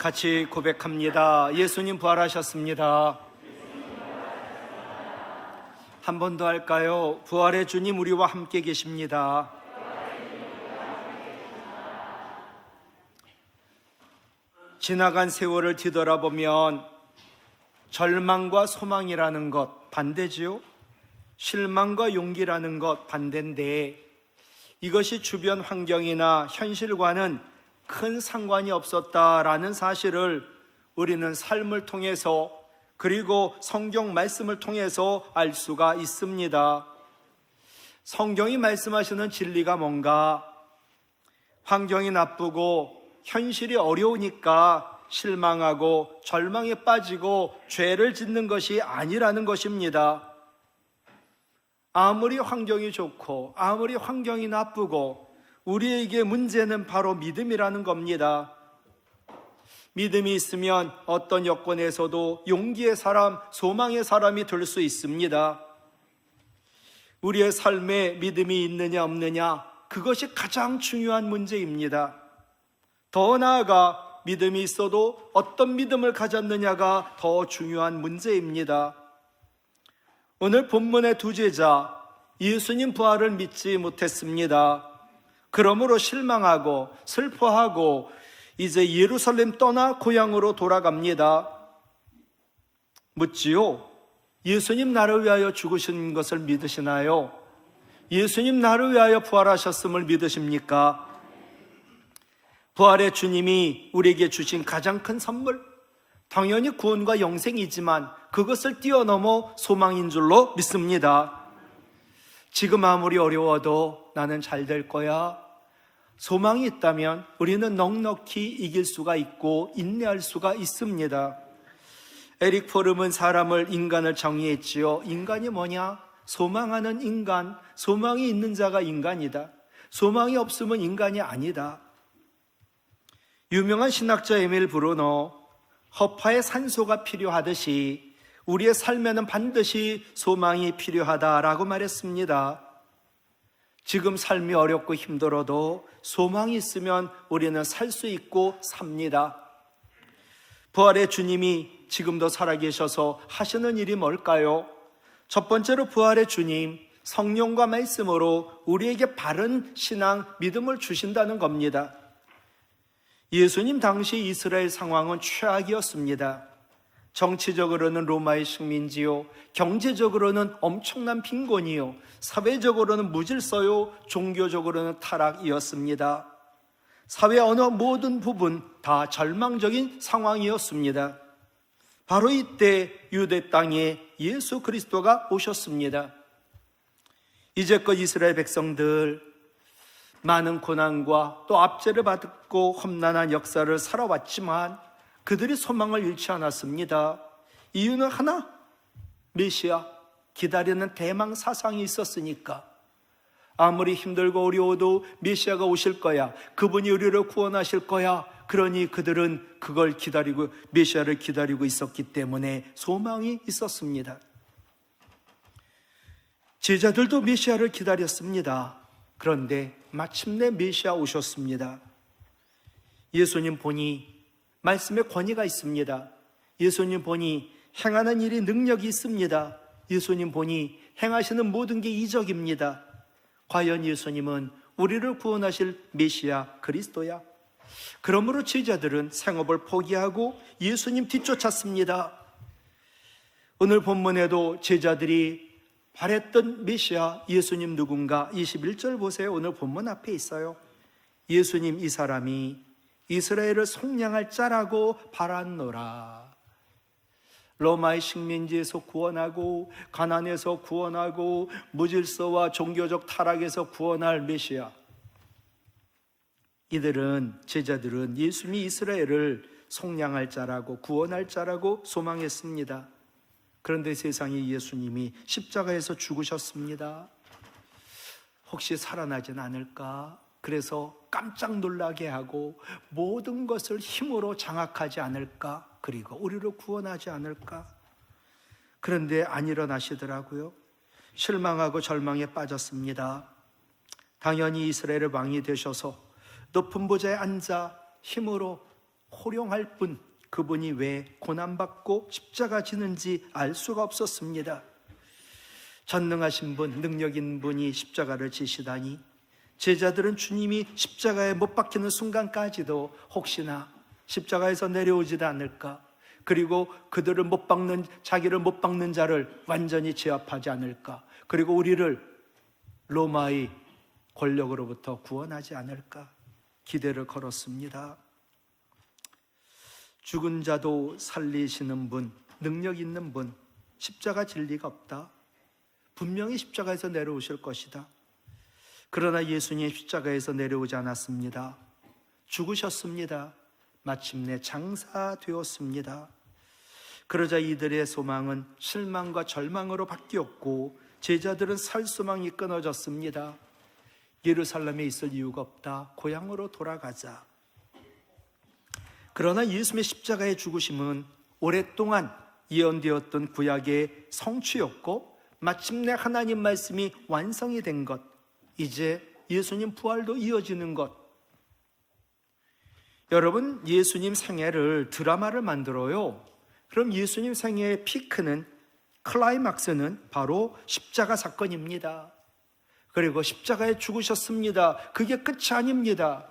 같이 고백합니다. 예수님 부활하셨습니다. 한 번 더 할까요? 부활의 주님 우리와 함께 계십니다. 지나간 세월을 뒤돌아보면 절망과 소망이라는 것 반대지요? 실망과 용기라는 것 반대인데, 이것이 주변 환경이나 현실과는 큰 상관이 없었다라는 사실을 우리는 삶을 통해서, 그리고 성경 말씀을 통해서 알 수가 있습니다. 성경이 말씀하시는 진리가 뭔가? 환경이 나쁘고 현실이 어려우니까 실망하고 절망에 빠지고 죄를 짓는 것이 아니라는 것입니다. 아무리 환경이 좋고 아무리 환경이 나쁘고 우리에게 문제는 바로 믿음이라는 겁니다. 믿음이 있으면 어떤 여건에서도 용기의 사람, 소망의 사람이 될 수 있습니다. 우리의 삶에 믿음이 있느냐 없느냐, 그것이 가장 중요한 문제입니다. 더 나아가 믿음이 있어도 어떤 믿음을 가졌느냐가 더 중요한 문제입니다. 오늘 본문의 두 제자, 예수님 부활을 믿지 못했습니다. 그러므로 실망하고 슬퍼하고 이제 예루살렘 떠나 고향으로 돌아갑니다. 묻지요. 예수님 나를 위하여 죽으신 것을 믿으시나요? 예수님 나를 위하여 부활하셨음을 믿으십니까? 부활의 주님이 우리에게 주신 가장 큰 선물, 당연히 구원과 영생이지만 그것을 뛰어넘어 소망인 줄로 믿습니다. 지금 아무리 어려워도 나는 잘 될 거야, 소망이 있다면 우리는 넉넉히 이길 수가 있고 인내할 수가 있습니다. 에릭 포름은 인간을 정의했지요. 인간이 뭐냐? 소망하는 인간, 소망이 있는 자가 인간이다. 소망이 없으면 인간이 아니다. 유명한 신학자 에밀 브루노, 허파에 산소가 필요하듯이 우리의 삶에는 반드시 소망이 필요하다라고 말했습니다. 지금 삶이 어렵고 힘들어도 소망이 있으면 우리는 살 수 있고 삽니다. 부활의 주님이 지금도 살아계셔서 하시는 일이 뭘까요? 첫 번째로 부활의 주님, 성령과 말씀으로 우리에게 바른 신앙, 믿음을 주신다는 겁니다. 예수님 당시 이스라엘 상황은 최악이었습니다. 정치적으로는 로마의 식민지요, 경제적으로는 엄청난 빈곤이요, 사회적으로는 무질서요, 종교적으로는 타락이었습니다. 사회 어느 모든 부분 다 절망적인 상황이었습니다. 바로 이때 유대 땅에 예수 그리스도가 오셨습니다. 이제껏 이스라엘 백성들 많은 고난과 또 압제를 받고 험난한 역사를 살아왔지만 그들이 소망을 잃지 않았습니다. 이유는 하나, 메시아, 기다리는 대망 사상이 있었으니까. 아무리 힘들고 어려워도 메시아가 오실 거야, 그분이 우리를 구원하실 거야, 그러니 그들은 그걸 기다리고, 메시아를 기다리고 있었기 때문에 소망이 있었습니다. 제자들도 메시아를 기다렸습니다. 그런데 마침내 메시아 오셨습니다. 예수님 보니 말씀에 권위가 있습니다. 예수님 보니 행하는 일이 능력이 있습니다. 예수님 보니 행하시는 모든 게 이적입니다. 과연 예수님은 우리를 구원하실 메시아 그리스도야? 그러므로 제자들은 생업을 포기하고 예수님 뒤쫓았습니다. 오늘 본문에도 제자들이 바랬던 메시아 예수님 누군가? 21절 보세요. 오늘 본문 앞에 있어요. 예수님 이 사람이 이스라엘을 속량할 자라고 바랐노라. 로마의 식민지에서 구원하고 가난에서 구원하고 무질서와 종교적 타락에서 구원할 메시아. 제자들은 예수님이 이스라엘을 속량할 자라고 구원할 자라고 소망했습니다. 그런데 세상에 예수님이 십자가에서 죽으셨습니다. 혹시 살아나진 않을까? 그래서 깜짝 놀라게 하고 모든 것을 힘으로 장악하지 않을까? 그리고 우리를 구원하지 않을까? 그런데 안 일어나시더라고요. 실망하고 절망에 빠졌습니다. 당연히 이스라엘의 왕이 되셔서 높은 보좌에 앉아 힘으로 호령할 뿐 그분이 왜 고난받고 십자가 지는지 알 수가 없었습니다. 전능하신 분, 능력 있는 분이 십자가를 지시다니 제자들은 주님이 십자가에 못 박히는 순간까지도 혹시나 십자가에서 내려오지도 않을까, 그리고 그들을 못 박는, 자기를 못 박는 자를 완전히 제압하지 않을까, 그리고 우리를 로마의 권력으로부터 구원하지 않을까 기대를 걸었습니다. 죽은 자도 살리시는 분, 능력 있는 분, 십자가 질 리가 없다. 분명히 십자가에서 내려오실 것이다. 그러나 예수님 십자가에서 내려오지 않았습니다. 죽으셨습니다. 마침내 장사되었습니다. 그러자 이들의 소망은 실망과 절망으로 바뀌었고 제자들은 살 소망이 끊어졌습니다. 예루살렘에 있을 이유가 없다. 고향으로 돌아가자. 그러나 예수님의 십자가의 죽으심은 오랫동안 예언되었던 구약의 성취였고 마침내 하나님 말씀이 완성이 된 것, 이제 예수님 부활도 이어지는 것. 여러분, 예수님 생애를 드라마를 만들어요. 그럼 예수님 생애의 피크는, 클라이막스는 바로 십자가 사건입니다. 그리고 십자가에 죽으셨습니다. 그게 끝이 아닙니다.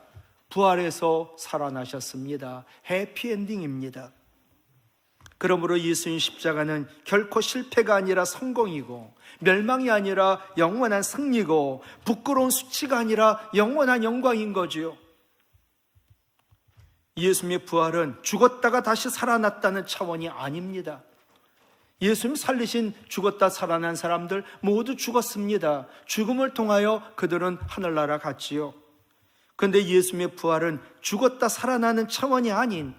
부활해서 살아나셨습니다. 해피엔딩입니다. 그러므로 예수님 십자가는 결코 실패가 아니라 성공이고, 멸망이 아니라 영원한 승리고, 부끄러운 수치가 아니라 영원한 영광인 거지요. 예수님의 부활은 죽었다가 다시 살아났다는 차원이 아닙니다. 예수님 살리신 죽었다 살아난 사람들 모두 죽었습니다. 죽음을 통하여 그들은 하늘나라 갔지요. 그런데 예수님의 부활은 죽었다 살아나는 차원이 아닌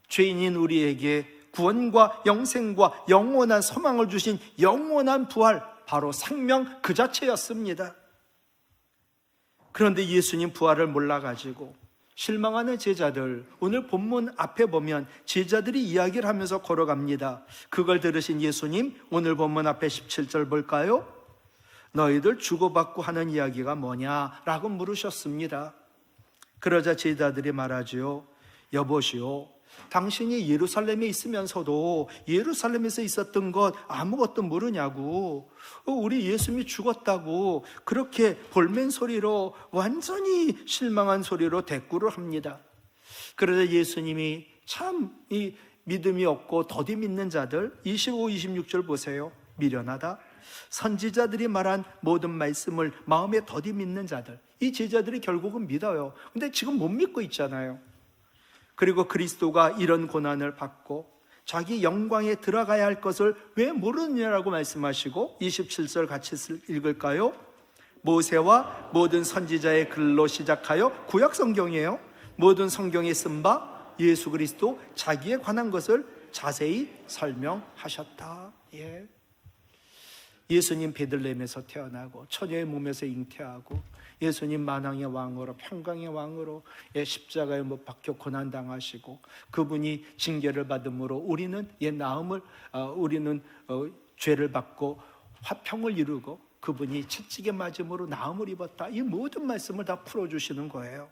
죄인인 우리에게 구원과 영생과 영원한 소망을 주신 영원한 부활, 바로 생명 그 자체였습니다. 그런데 예수님 부활을 몰라가지고 실망하는 제자들, 오늘 본문 앞에 보면 제자들이 이야기를 하면서 걸어갑니다. 그걸 들으신 예수님, 오늘 본문 앞에 17절 볼까요? 너희들 주고받고 하는 이야기가 뭐냐라고 물으셨습니다. 그러자 제자들이 말하지요. 여보시오, 당신이 예루살렘에 있으면서도 예루살렘에서 있었던 것 아무것도 모르냐고, 우리 예수님이 죽었다고 그렇게 볼멘 소리로, 완전히 실망한 소리로 대꾸를 합니다. 그러자 예수님이 참 이 믿음이 없고 더디 믿는 자들, 25, 26절 보세요. 미련하다. 선지자들이 말한 모든 말씀을 마음에 더디 믿는 자들, 이 제자들이 결국은 믿어요. 근데 지금 못 믿고 있잖아요. 그리고 그리스도가 이런 고난을 받고 자기 영광에 들어가야 할 것을 왜 모르느냐라고 말씀하시고, 27절 같이 읽을까요? 모세와 모든 선지자의 글로 시작하여, 구약 성경이에요. 모든 성경에 쓴 바 예수 그리스도 자기에 관한 것을 자세히 설명하셨다. 예수님 베들레헴에서 태어나고 처녀의 몸에서 잉태하고 예수님 만왕의 왕으로, 평강의 왕으로 십자가에 못 박혀 고난당하시고 그분이 징계를 받음으로 우리는 우리는 죄를 받고 화평을 이루고 그분이 채찍에 맞음으로 나음을 입었다. 이 모든 말씀을 다 풀어주시는 거예요.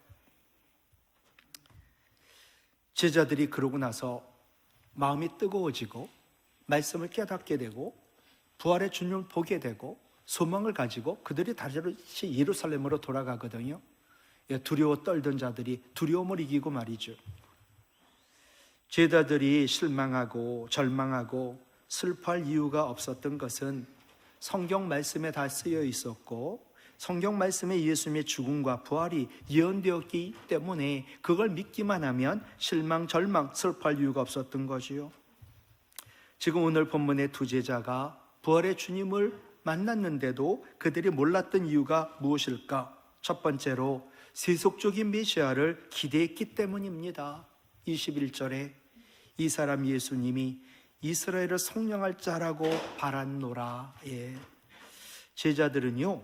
제자들이 그러고 나서 마음이 뜨거워지고 말씀을 깨닫게 되고 부활의 주님을 보게 되고 소망을 가지고 그들이 다시 예루살렘으로 돌아가거든요. 두려워 떨던 자들이 두려움을 이기고 말이죠. 제자들이 실망하고 절망하고 슬퍼할 이유가 없었던 것은 성경 말씀에 다 쓰여 있었고 성경 말씀에 예수님의 죽음과 부활이 예언되었기 때문에 그걸 믿기만 하면 실망, 절망, 슬퍼할 이유가 없었던 거지요. 지금 오늘 본문의 두 제자가 부활의 주님을 만났는데도 그들이 몰랐던 이유가 무엇일까? 첫 번째로 세속적인 메시아를 기대했기 때문입니다. 21절에 이 사람 예수님이 이스라엘을 성령할 자라고 바랐노라. 제자들은요,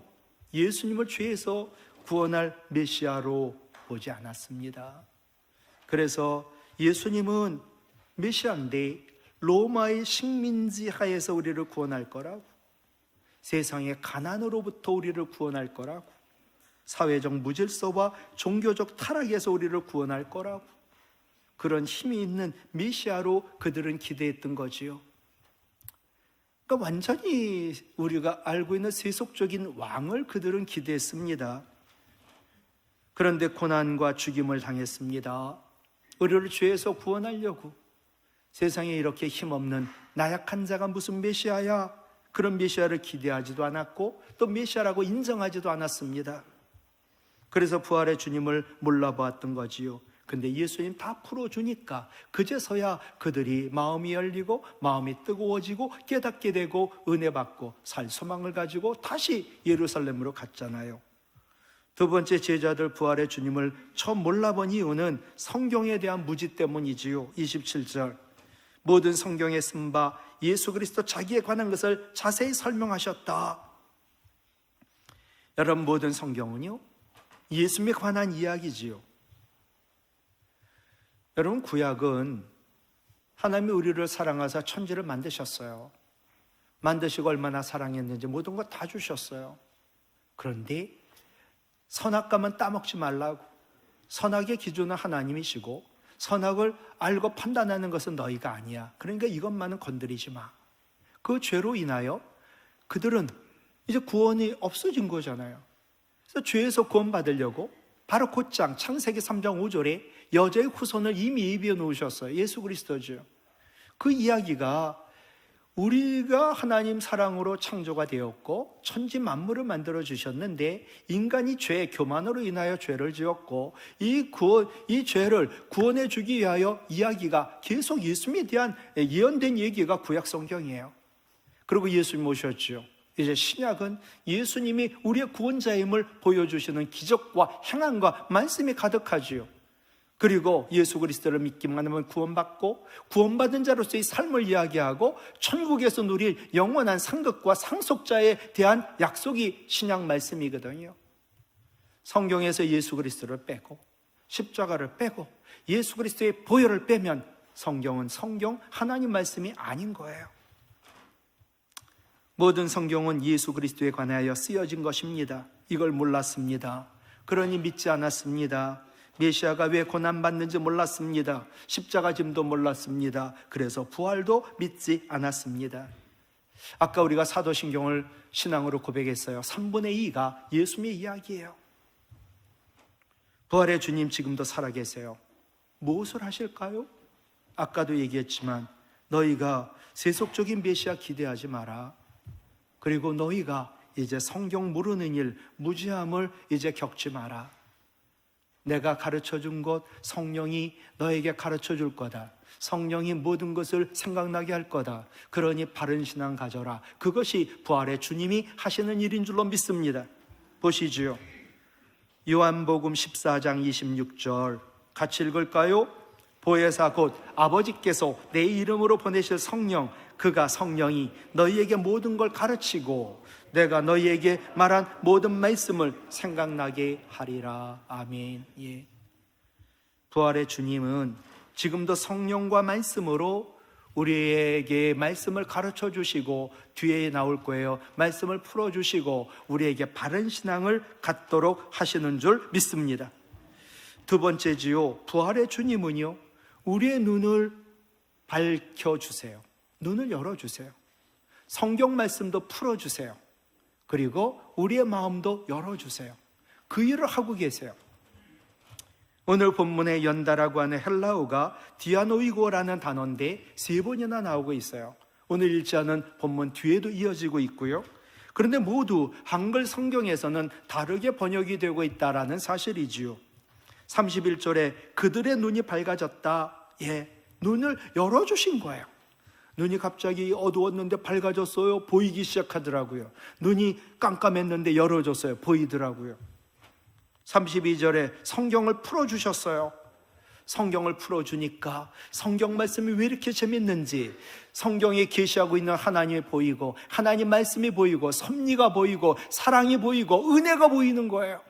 예수님을 죄에서 구원할 메시아로 보지 않았습니다. 그래서 예수님은 메시아인데 로마의 식민지 하에서 우리를 구원할 거라고, 세상의 가난으로부터 우리를 구원할 거라고, 사회적 무질서와 종교적 타락에서 우리를 구원할 거라고, 그런 힘이 있는 메시아로 그들은 기대했던 거지요. 그러니까 완전히 우리가 알고 있는 세속적인 왕을 그들은 기대했습니다. 그런데 고난과 죽임을 당했습니다. 우리를 죄에서 구원하려고. 세상에 이렇게 힘없는 나약한 자가 무슨 메시아야? 그런 메시아를 기대하지도 않았고 또 메시아라고 인정하지도 않았습니다. 그래서 부활의 주님을 몰라보았던 거지요. 근데 예수님 다 풀어주니까 그제서야 그들이 마음이 열리고 마음이 뜨거워지고 깨닫게 되고 은혜 받고 살 소망을 가지고 다시 예루살렘으로 갔잖아요. 두 번째, 제자들 부활의 주님을 처음 몰라본 이유는 성경에 대한 무지 때문이지요. 27절, 모든 성경에 쓴 바 예수 그리스도 자기에 관한 것을 자세히 설명하셨다. 여러분, 모든 성경은요 예수님에 관한 이야기지요. 여러분, 구약은 하나님이 우리를 사랑하사 천지를 만드셨어요. 만드시고 얼마나 사랑했는지 모든 것 다 주셨어요. 그런데 선악과만 따먹지 말라고. 선악의 기준은 하나님이시고 선악을 알고 판단하는 것은 너희가 아니야. 그러니까 이것만은 건드리지 마. 그 죄로 인하여 그들은 이제 구원이 없어진 거잖아요. 그래서 죄에서 구원받으려고 바로 곧장 창세기 3장 5절에 여자의 후손을 이미 예비해 놓으셨어요. 예수 그리스도죠. 그 이야기가 우리가 하나님 사랑으로 창조가 되었고 천지 만물을 만들어 주셨는데 인간이 죄, 교만으로 인하여 죄를 지었고 이 죄를 구원해 주기 위하여 이야기가 계속 예수님에 대한 예언된 얘기가 구약 성경이에요. 그리고 예수님 오셨죠. 이제 신약은 예수님이 우리의 구원자임을 보여주시는 기적과 행함과 말씀이 가득하지요. 그리고 예수 그리스도를 믿기만 하면 구원받고 구원받은 자로서의 삶을 이야기하고 천국에서 누릴 영원한 상급과 상속자에 대한 약속이 신약 말씀이거든요. 성경에서 예수 그리스도를 빼고 십자가를 빼고 예수 그리스도의 보혈을 빼면 성경은 성경 하나님 말씀이 아닌 거예요. 모든 성경은 예수 그리스도에 관하여 쓰여진 것입니다. 이걸 몰랐습니다. 그러니 믿지 않았습니다. 메시아가 왜 고난받는지 몰랐습니다. 십자가 짐도 몰랐습니다. 그래서 부활도 믿지 않았습니다. 아까 우리가 사도신경을 신앙으로 고백했어요. 3분의 2가 예수님의 이야기예요. 부활의 주님 지금도 살아계세요. 무엇을 하실까요? 아까도 얘기했지만 너희가 세속적인 메시아 기대하지 마라. 그리고 너희가 이제 성경 모르는 일, 무지함을 이제 겪지 마라. 내가 가르쳐준 것 성령이 너에게 가르쳐줄 거다. 성령이 모든 것을 생각나게 할 거다. 그러니 바른 신앙 가져라. 그것이 부활의 주님이 하시는 일인 줄로 믿습니다. 보시지요. 요한복음 14장 26절 같이 읽을까요? 보혜사 곧 아버지께서 내 이름으로 보내실 성령, 그가 성령이 너희에게 모든 걸 가르치고 내가 너희에게 말한 모든 말씀을 생각나게 하리라. 아멘. 예. 부활의 주님은 지금도 성령과 말씀으로 우리에게 말씀을 가르쳐 주시고 뒤에 나올 거예요. 말씀을 풀어 주시고 우리에게 바른 신앙을 갖도록 하시는 줄 믿습니다. 두 번째지요. 부활의 주님은요, 우리의 눈을 밝혀주세요. 눈을 열어주세요. 성경 말씀도 풀어주세요. 그리고 우리의 마음도 열어주세요. 그 일을 하고 계세요. 오늘 본문에 연다라고 하는 헬라어가 디아노이고라는 단어인데 3번이나 나오고 있어요. 오늘 읽자는 본문 뒤에도 이어지고 있고요. 그런데 모두 한글 성경에서는 다르게 번역이 되고 있다는 사실이지요. 31절에 그들의 눈이 밝아졌다. 예, 눈을 열어주신 거예요. 눈이 갑자기 어두웠는데 밝아졌어요. 보이기 시작하더라고요. 눈이 깜깜했는데 열어졌어요. 보이더라고요. 32절에 성경을 풀어주셨어요. 성경을 풀어주니까 성경 말씀이 왜 이렇게 재밌는지 성경에 계시하고 있는 하나님이 보이고 하나님 말씀이 보이고 섭리가 보이고 사랑이 보이고 은혜가 보이는 거예요.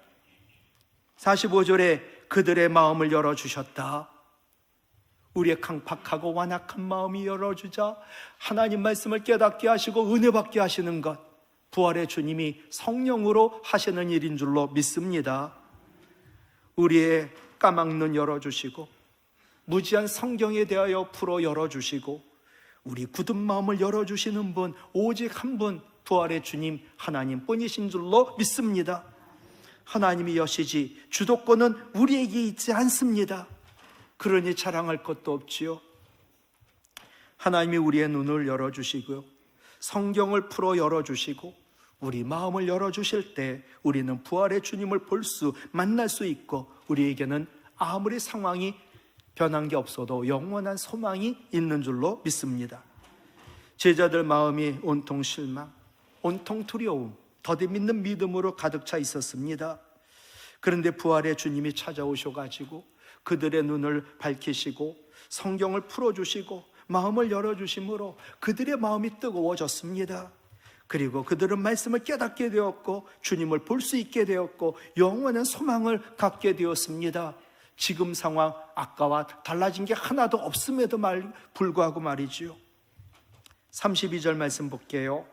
45절에 그들의 마음을 열어주셨다. 우리의 강팍하고 완악한 마음이 열어주자 하나님 말씀을 깨닫게 하시고 은혜 받게 하시는 것, 부활의 주님이 성령으로 하시는 일인 줄로 믿습니다. 우리의 까막눈 열어주시고 무지한 성경에 대하여 풀어 열어주시고 우리 굳은 마음을 열어주시는 분 오직 한 분, 부활의 주님 하나님 뿐이신 줄로 믿습니다. 하나님이 여시지 주도권은 우리에게 있지 않습니다. 그러니 자랑할 것도 없지요. 하나님이 우리의 눈을 열어주시고요, 성경을 풀어 열어주시고 우리 마음을 열어주실 때 우리는 부활의 주님을 만날 수 있고, 우리에게는 아무리 상황이 변한 게 없어도 영원한 소망이 있는 줄로 믿습니다. 제자들 마음이 온통 실망, 온통 두려움, 더디 믿는 믿음으로 가득 차 있었습니다. 그런데 부활의 주님이 찾아오셔가지고 그들의 눈을 밝히시고 성경을 풀어주시고 마음을 열어주심으로 그들의 마음이 뜨거워졌습니다. 그리고 그들은 말씀을 깨닫게 되었고 주님을 볼 수 있게 되었고 영원한 소망을 갖게 되었습니다. 지금 상황 아까와 달라진 게 하나도 없음에도 불구하고 말이지요. 32절 말씀 볼게요.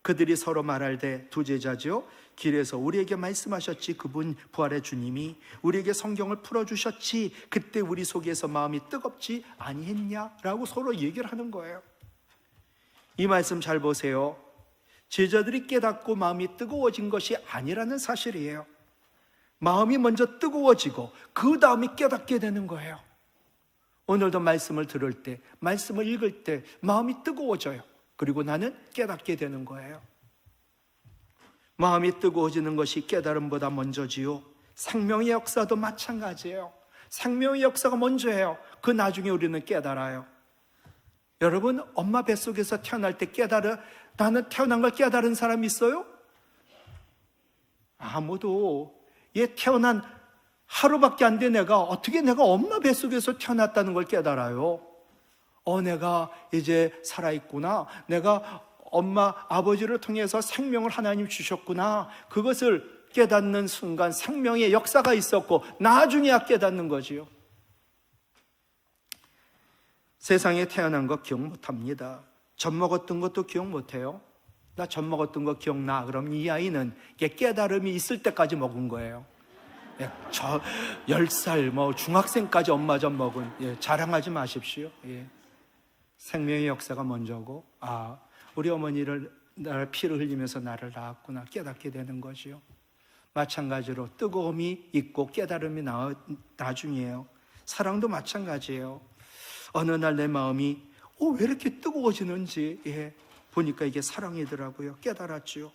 그들이 서로 말할때 두 제자죠, 길에서 우리에게 말씀하셨지, 그분 부활의 주님이 우리에게 성경을 풀어주셨지, 그때 우리 속에서 마음이 뜨겁지 아니했냐라고 서로 얘기를 하는 거예요. 이 말씀 잘 보세요. 제자들이 깨닫고 마음이 뜨거워진 것이 아니라는 사실이에요. 마음이 먼저 뜨거워지고 그 다음에 깨닫게 되는 거예요. 오늘도 말씀을 들을 때, 말씀을 읽을 때 마음이 뜨거워져요. 그리고 나는 깨닫게 되는 거예요. 마음이 뜨거워지는 것이 깨달음보다 먼저지요. 생명의 역사도 마찬가지예요. 생명의 역사가 먼저예요. 그 나중에 우리는 깨달아요. 여러분, 엄마 뱃속에서 태어날 때 나는 태어난 걸 깨달은 사람 있어요? 아무도. 얘 태어난 하루밖에 안 된 애가 어떻게 내가 엄마 뱃속에서 태어났다는 걸 깨달아요? 내가 이제 살아있구나. 내가 엄마, 아버지를 통해서 생명을 하나님 주셨구나. 그것을 깨닫는 순간 생명의 역사가 있었고 나중에야 깨닫는 거지요. 세상에 태어난 거 기억 못합니다. 젖 먹었던 것도 기억 못해요. 나 젖 먹었던 거 기억나. 그럼 이 아이는 깨달음이 있을 때까지 먹은 거예요. 10살, 중학생까지 엄마 젖 먹은, 자랑하지 마십시오. 생명의 역사가 먼저고, 우리 어머니를 나를 피를 흘리면서 나를 낳았구나 깨닫게 되는 거지요. 마찬가지로 뜨거움이 있고 깨달음이 나중이에요. 사랑도 마찬가지예요. 어느 날 내 마음이 왜 이렇게 뜨거워지는지 보니까 이게 사랑이더라고요. 깨달았지요.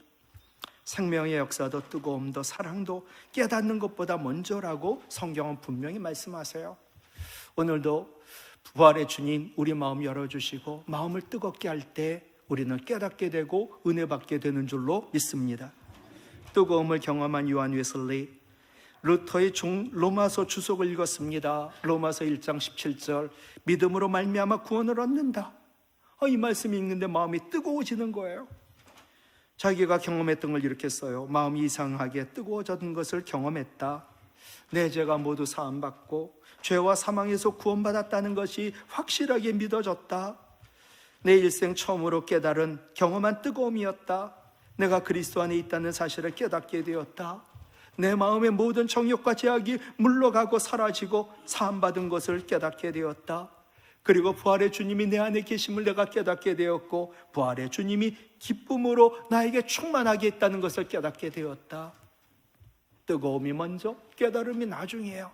생명의 역사도 뜨거움도 사랑도 깨닫는 것보다 먼저라고 성경은 분명히 말씀하세요. 오늘도 부활의 주님 우리 마음 열어주시고 마음을 뜨겁게 할 때 우리는 깨닫게 되고 은혜 받게 되는 줄로 믿습니다. 뜨거움을 경험한 요한 웨슬리, 루터의 로마서 주석을 읽었습니다. 로마서 1장 17절, 믿음으로 말미암아 구원을 얻는다. 이 말씀 읽는데 마음이 뜨거워지는 거예요. 자기가 경험했던 걸 이렇게 써요. 마음이 이상하게 뜨거워졌던 것을 경험했다. 내 죄가 모두 사함받고 죄와 사망에서 구원받았다는 것이 확실하게 믿어졌다. 내 일생 처음으로 깨달은 경험한 뜨거움이었다. 내가 그리스도 안에 있다는 사실을 깨닫게 되었다. 내 마음의 모든 정욕과 제약이 물러가고 사라지고 사함받은 것을 깨닫게 되었다. 그리고 부활의 주님이 내 안에 계심을 내가 깨닫게 되었고 부활의 주님이 기쁨으로 나에게 충만하게 있다는 것을 깨닫게 되었다. 뜨거움이 먼저, 깨달음이 나중이에요.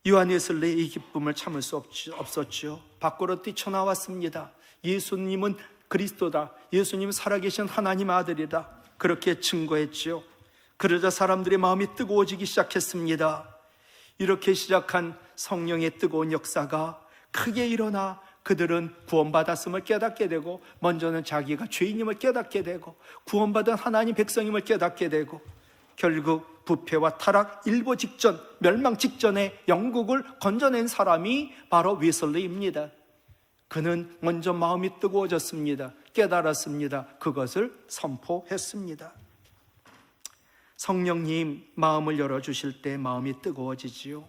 요한 웨슬리 이 기쁨을 참을 수 없었죠. 밖으로 뛰쳐나왔습니다. 예수님은 그리스도다. 예수님은 살아계신 하나님 아들이다. 그렇게 증거했죠. 그러자 사람들의 마음이 뜨거워지기 시작했습니다. 이렇게 시작한 성령의 뜨거운 역사가 크게 일어나 그들은 구원받았음을 깨닫게 되고 먼저는 자기가 죄인임을 깨닫게 되고 구원받은 하나님 백성임을 깨닫게 되고 결국 부패와 타락 일보 직전, 멸망 직전에 영국을 건져낸 사람이 바로 웨슬리입니다. 그는 먼저 마음이 뜨거워졌습니다. 깨달았습니다. 그것을 선포했습니다. 성령님 마음을 열어주실 때 마음이 뜨거워지지요.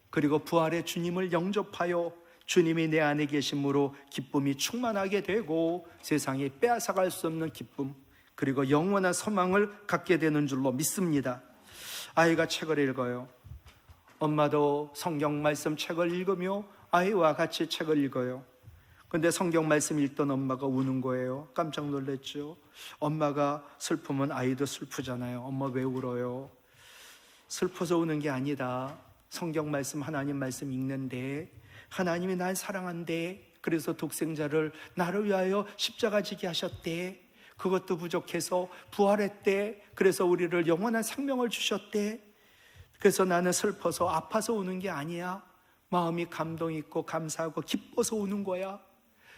그리고 부활의 주님을 영접하여 주님이 내 안에 계심으로 기쁨이 충만하게 되고 세상에 빼앗아갈 수 없는 기쁨, 그리고 영원한 소망을 갖게 되는 줄로 믿습니다. 아이가 책을 읽어요. 엄마도 성경 말씀 책을 읽으며 아이와 같이 책을 읽어요. 근데 성경 말씀 읽던 엄마가 우는 거예요. 깜짝 놀랐죠. 엄마가 슬프면 아이도 슬프잖아요. 엄마 왜 울어요? 슬퍼서 우는 게 아니다. 성경 말씀, 하나님 말씀 읽는데 하나님이 날 사랑한대. 그래서 독생자를 나를 위하여 십자가 지게 하셨대. 그것도 부족해서 부활했대. 그래서 우리를 영원한 생명을 주셨대. 그래서 나는 슬퍼서 아파서 우는 게 아니야. 마음이 감동 있고 감사하고 기뻐서 우는 거야.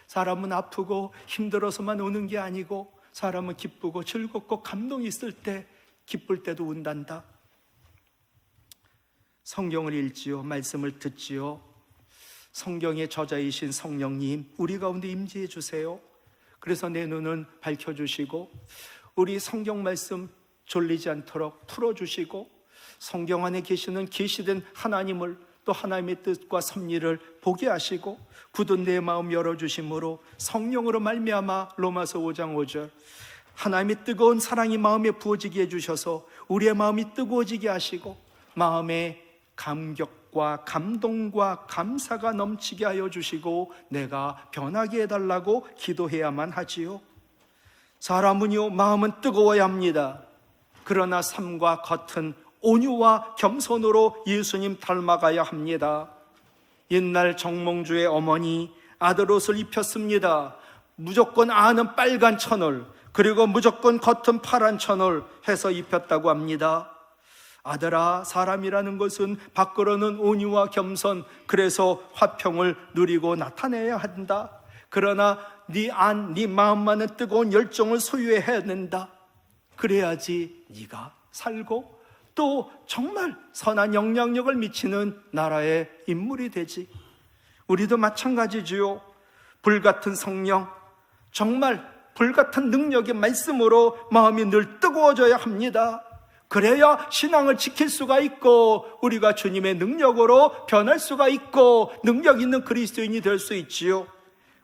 사람은 아프고 힘들어서만 우는 게 아니고 사람은 기쁘고 즐겁고 감동이 있을 때 기쁠 때도 운단다. 성경을 읽지요. 말씀을 듣지요. 성경의 저자이신 성령님 우리 가운데 임재해 주세요. 그래서 내 눈은 밝혀주시고 우리 성경 말씀 졸리지 않도록 풀어주시고 성경 안에 계시는 계시된 하나님을 또 하나님의 뜻과 섭리를 보게 하시고 굳은 내 마음 열어주심으로 성령으로 말미암아 로마서 5장 5절 하나님의 뜨거운 사랑이 마음에 부어지게 해주셔서 우리의 마음이 뜨거워지게 하시고 마음에 감격과 감동과 감사가 넘치게 하여 주시고 내가 변하게 해달라고 기도해야만 하지요. 사람은요 마음은 뜨거워야 합니다. 그러나 삶과 겉은 온유와 겸손으로 예수님 닮아가야 합니다. 옛날 정몽주의 어머니 아들 옷을 입혔습니다. 무조건 안은 빨간 천을 그리고 무조건 겉은 파란 천을 해서 입혔다고 합니다. 아들아, 사람이라는 것은 밖으로는 온유와 겸손, 그래서 화평을 누리고 나타내야 한다. 그러나 네 마음만은 뜨거운 열정을 소유해야 된다. 그래야지 네가 살고 또 정말 선한 영향력을 미치는 나라의 인물이 되지. 우리도 마찬가지지요. 불같은 성령, 정말 불같은 능력의 말씀으로 마음이 늘 뜨거워져야 합니다. 그래야 신앙을 지킬 수가 있고 우리가 주님의 능력으로 변할 수가 있고 능력 있는 그리스도인이 될 수 있지요.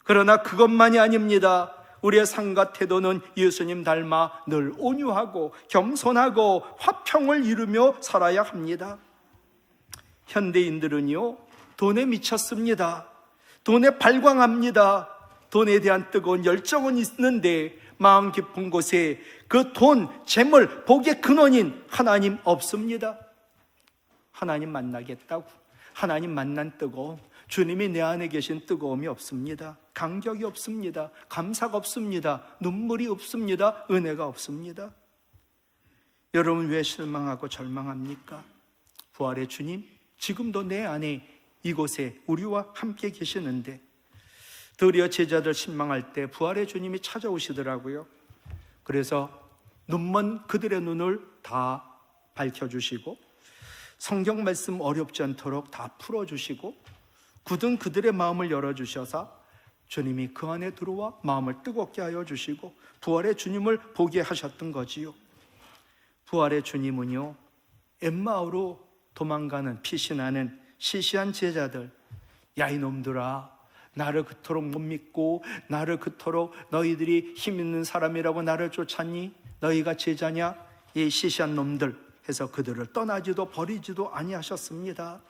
그러나 그것만이 아닙니다. 우리의 삶과 태도는 예수님 닮아 늘 온유하고 겸손하고 화평을 이루며 살아야 합니다. 현대인들은요 돈에 미쳤습니다. 돈에 발광합니다. 돈에 대한 뜨거운 열정은 있는데 마음 깊은 곳에 그 돈, 재물, 복의 근원인 하나님 없습니다. 하나님 만나겠다고 하나님 만난 뜨거움, 주님이 내 안에 계신 뜨거움이 없습니다. 감격이 없습니다. 감사가 없습니다. 눈물이 없습니다. 은혜가 없습니다. 여러분 왜 실망하고 절망합니까? 부활의 주님 지금도 내 안에 이곳에 우리와 함께 계시는데 드디어 제자들 실망할 때 부활의 주님이 찾아오시더라고요. 그래서 눈먼 그들의 눈을 다 밝혀주시고 성경 말씀 어렵지 않도록 다 풀어주시고 굳은 그들의 마음을 열어주셔서 주님이 그 안에 들어와 마음을 뜨겁게 하여 주시고 부활의 주님을 보게 하셨던 거지요. 부활의 주님은요 엠마오로 도망가는 피신하는 시시한 제자들, 야 이놈들아 나를 그토록 못 믿고 나를 그토록 너희들이 힘 있는 사람이라고 나를 쫓았니? 너희가 제자냐? 이 시시한 놈들 해서 그들을 떠나지도 버리지도 아니하셨습니다.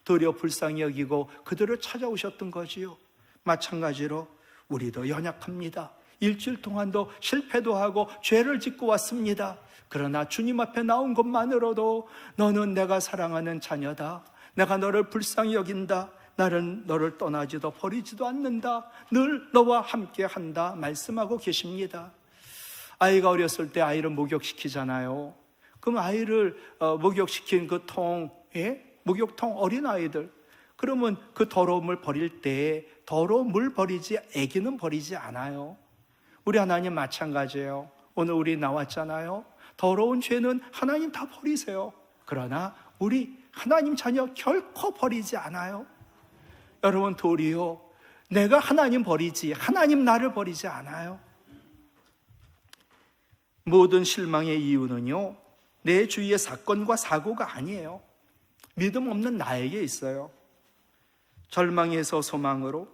도리어 불쌍히 여기고 그들을 찾아오셨던 거지요. 마찬가지로 우리도 연약합니다. 일주일 동안도 실패도 하고 죄를 짓고 왔습니다. 그러나 주님 앞에 나온 것만으로도 너는 내가 사랑하는 자녀다. 내가 너를 불쌍히 여긴다. 나는 너를 떠나지도 버리지도 않는다. 늘 너와 함께 한다 말씀하고 계십니다. 아이가 어렸을 때 아이를 목욕시키잖아요. 그럼 아이를 목욕시킨 그 통에 목욕통 어린아이들, 그러면 그 더러움을 버릴 때 더러운 물 버리지 애기는 버리지 않아요. 우리 하나님 마찬가지예요. 오늘 우리 나왔잖아요. 더러운 죄는 하나님 다 버리세요. 그러나 우리 하나님 자녀 결코 버리지 않아요. 여러분 도리어 내가 하나님 버리지 하나님 나를 버리지 않아요. 모든 실망의 이유는요 내 주위의 사건과 사고가 아니에요. 믿음 없는 나에게 있어요. 절망에서 소망으로,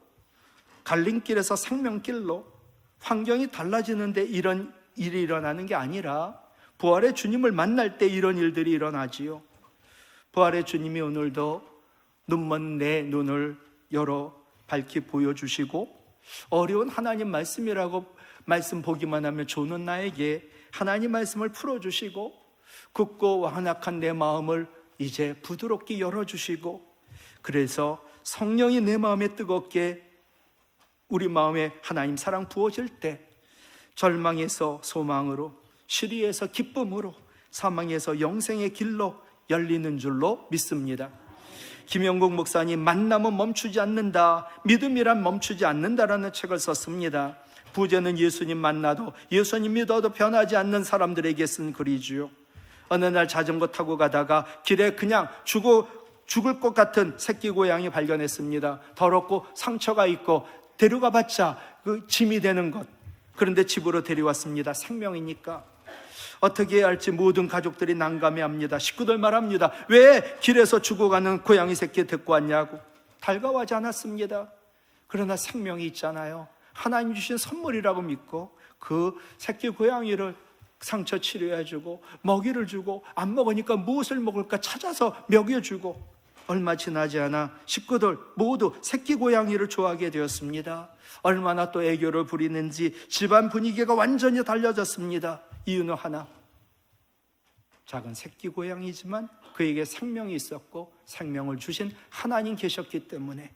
갈림길에서 생명길로, 환경이 달라지는데 이런 일이 일어나는 게 아니라 부활의 주님을 만날 때 이런 일들이 일어나지요. 부활의 주님이 오늘도 눈먼 내 눈을 열어 밝히 보여주시고, 어려운 하나님 말씀이라고 말씀 보기만 하면 조는 나에게 하나님 말씀을 풀어주시고, 굳고 완악한 내 마음을 이제 부드럽게 열어주시고, 그래서 성령이 내 마음에 뜨겁게 우리 마음에 하나님 사랑 부어질 때 절망에서 소망으로, 시리에서 기쁨으로, 사망에서 영생의 길로 열리는 줄로 믿습니다. 김영국 목사님, 만남은 멈추지 않는다, 믿음이란 멈추지 않는다라는 책을 썼습니다. 부제는 예수님 만나도, 예수님 믿어도 변하지 않는 사람들에게 쓴 글이지요. 어느 날 자전거 타고 가다가 길에 그냥 죽을 것 같은 새끼 고양이 발견했습니다. 더럽고 상처가 있고 데려가 봤자 그 짐이 되는 것. 그런데 집으로 데려왔습니다. 생명이니까. 어떻게 해야 할지 모든 가족들이 난감해합니다. 식구들 말합니다. 왜 길에서 죽어가는 고양이 새끼 데리고 왔냐고. 달가워하지 않았습니다. 그러나 생명이 있잖아요. 하나님 주신 선물이라고 믿고 그 새끼 고양이를 상처 치료해주고 먹이를 주고, 안 먹으니까 무엇을 먹을까 찾아서 먹여주고, 얼마 지나지 않아 식구들 모두 새끼 고양이를 좋아하게 되었습니다. 얼마나 또 애교를 부리는지 집안 분위기가 완전히 달라졌습니다. 이유는 하나, 작은 새끼 고양이지만 그에게 생명이 있었고 생명을 주신 하나님 계셨기 때문에.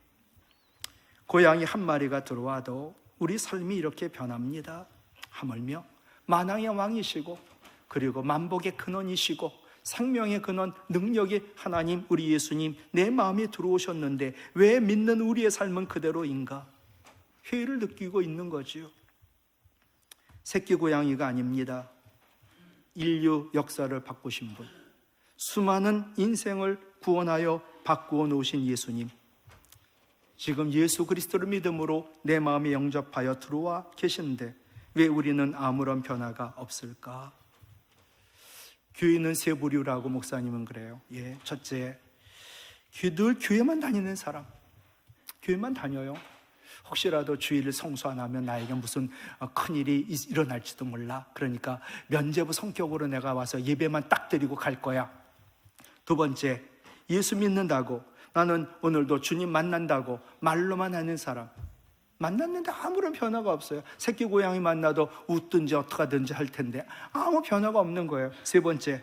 고양이 한 마리가 들어와도 우리 삶이 이렇게 변합니다. 하물며 만왕의 왕이시고, 그리고 만복의 근원이시고, 생명의 근원, 능력의 하나님 우리 예수님 내 마음에 들어오셨는데 왜 믿는 우리의 삶은 그대로인가? 회의를 느끼고 있는 거지요. 새끼 고양이가 아닙니다. 인류 역사를 바꾸신 분, 수많은 인생을 구원하여 바꾸어 놓으신 예수님, 지금 예수 그리스도를 믿음으로 내 마음에 영접하여 들어와 계신데 왜 우리는 아무런 변화가 없을까? 교회는 세 부류라고 목사님은 그래요. 첫째, 늘 교회만 다니는 사람. 교회만 다녀요. 혹시라도 주일을 성수 안 하면 나에게 무슨 큰일이 일어날지도 몰라. 그러니까 면죄부 성격으로 내가 와서 예배만 딱 드리고 갈 거야. 두 번째, 예수 믿는다고, 나는 오늘도 주님 만난다고 말로만 하는 사람. 만났는데 아무런 변화가 없어요. 새끼 고양이 만나도 웃든지 어떡하든지 할 텐데 아무 변화가 없는 거예요. 세 번째,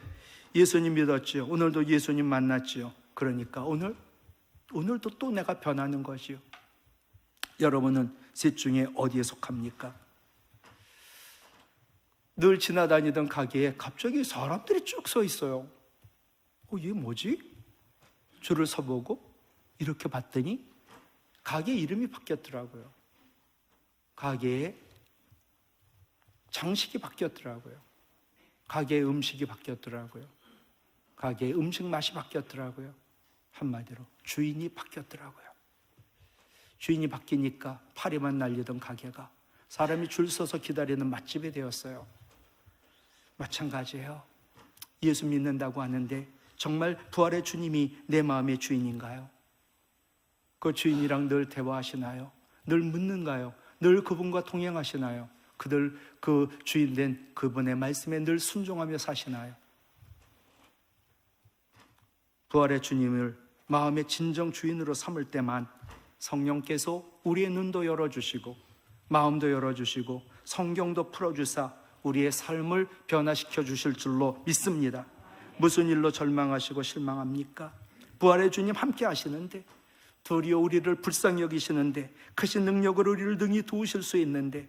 예수님 믿었지요. 오늘도 예수님 만났지요. 그러니까 오늘도 또 내가 변하는 것이요. 여러분은 셋 중에 어디에 속합니까? 늘 지나다니던 가게에 갑자기 사람들이 쭉 서 있어요. 이게 뭐지? 줄을 서보고 이렇게 봤더니 가게 이름이 바뀌었더라고요. 가게의 장식이 바뀌었더라고요. 가게의 음식이 바뀌었더라고요. 가게의 음식 맛이 바뀌었더라고요. 한마디로 주인이 바뀌었더라고요. 주인이 바뀌니까 파리만 날리던 가게가 사람이 줄 서서 기다리는 맛집이 되었어요. 마찬가지예요. 예수 믿는다고 하는데 정말 부활의 주님이 내 마음의 주인인가요? 그 주인이랑 늘 대화하시나요? 늘 묻는가요? 늘 그분과 동행하시나요? 그 주인된 그분의 말씀에 늘 순종하며 사시나요? 부활의 주님을 마음의 진정 주인으로 삼을 때만 성령께서 우리의 눈도 열어주시고 마음도 열어주시고 성경도 풀어주사 우리의 삶을 변화시켜 주실 줄로 믿습니다. 무슨 일로 절망하시고 실망합니까? 부활의 주님 함께 하시는데, 도리어 우리를 불쌍히 여기시는데, 크신 능력으로 우리를 능히 도우실 수 있는데,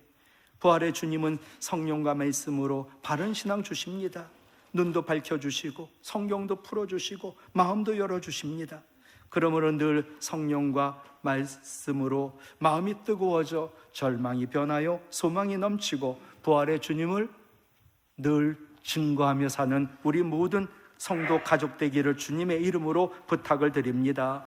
부활의 주님은 성령과 말씀으로 바른 신앙 주십니다. 눈도 밝혀주시고 성경도 풀어주시고 마음도 열어주십니다. 그러므로 늘 성령과 말씀으로 마음이 뜨거워져 절망이 변하여 소망이 넘치고 부활의 주님을 늘 증거하며 사는 우리 모든 성도 가족 되기를 주님의 이름으로 부탁을 드립니다.